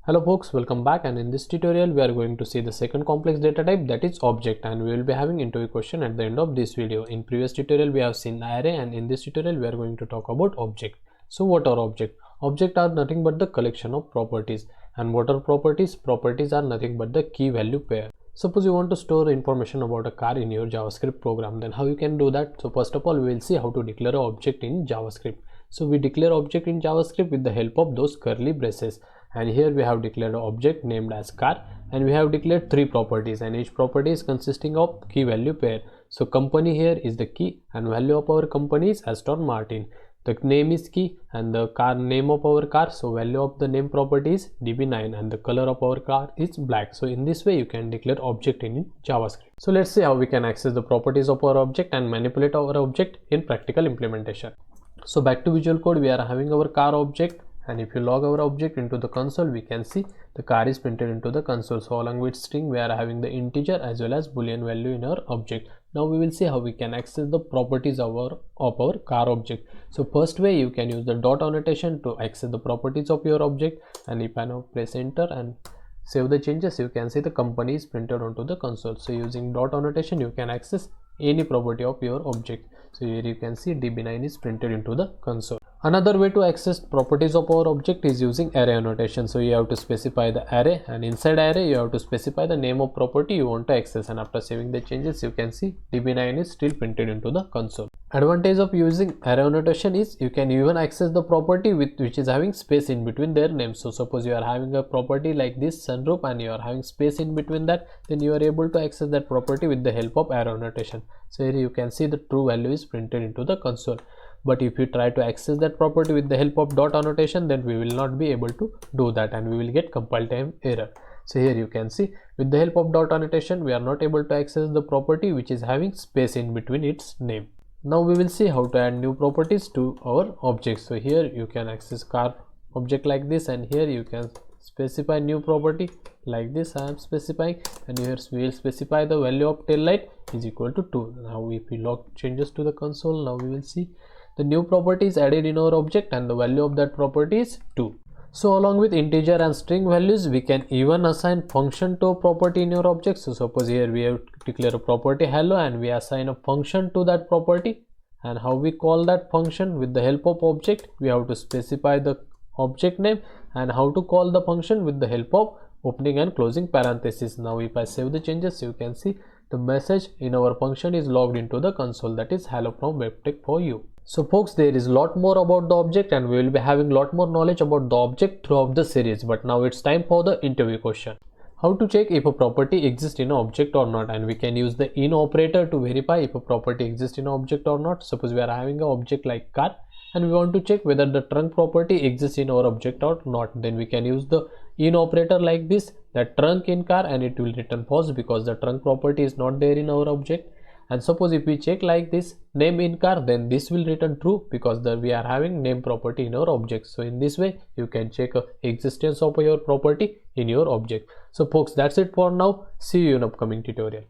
Hello folks, welcome back, and in this tutorial we are going to see the second complex data type, that is object, and we will be having interview question at the end of this video. In previous tutorial we have seen array, and in this tutorial we are going to talk about object. So what are object? Object are nothing but the collection of properties. And what are properties? Properties are nothing but the key value pair. Suppose you want to store information about a car in your JavaScript program, then how you can do that? So first of all, we will see how to declare an object in JavaScript. So we declare object in JavaScript with the help of those curly braces, and here we have declared an object named as car, and we have declared three properties, and each property is consisting of key value pair. So company here is the key, and value of our company is Aston Martin. The name is key, and the car name of our car, so value of the name property is db9, and the color of our car is black. So in this way you can declare object in JavaScript. So let's see how we can access the properties of our object and manipulate our object in practical implementation. So back to Visual Code, we are having our car object, and if you log our object into the console, we can see the car is printed into the console. So along with string, we are having the integer as well as boolean value in our object. Now we will see how we can access the properties of our car object. So first way, you can use the dot annotation to access the properties of your object, and if I now press enter and save the changes, you can see the company is printed onto the console. So using dot annotation, you can access any property of your object. So here you can see db9 is printed into the console. Another way to access properties of our object is using array annotation. So you have to specify the array, and inside array you have to specify the name of property you want to access, and after saving the changes, you can see db9 is still printed into the console. Advantage of using array annotation is you can even access the property which is having space in between their names. So suppose you are having a property like this sunroof, and you are having space in between that, then you are able to access that property with the help of array annotation. So here you can see the true value is printed into the console. But if you try to access that property with the help of dot annotation, then we will not be able to do that, and we will get compile time error. So here you can see with the help of dot annotation, we are not able to access the property which is having space in between its name. Now we will see how to add new properties to our object. So here you can access car object like this, and here you can specify new property like this. I am specifying, and here we will specify the value of tail light is equal to 2. Now if we log changes to the console, now we will see the new property is added in our object, and the value of that property is 2. So along with integer and string values, we can even assign function to a property in your object. So suppose here we have declare a property hello, and we assign a function to that property, and how we call that function with the help of object, we have to specify the object name, and how to call the function with the help of opening and closing parentheses. Now if I save the changes, you can see the message in our function is logged into the console, that is hello from webtech for you. So folks, there is a lot more about the object, and we will be having a lot more knowledge about the object throughout the series. But now it's time for the interview question. How to check if a property exists in an object or not, and we can use the in operator to verify if a property exists in an object or not. Suppose we are having an object like car, and we want to check whether the trunk property exists in our object or not, then we can use the in operator like this, that trunk in car, and it will return false because the trunk property is not there in our object. And suppose if we check like this name in car, then this will return true because we are having name property in our object. So in this way you can check existence of your property in your object. So folks, that's it for now. See you in upcoming tutorial.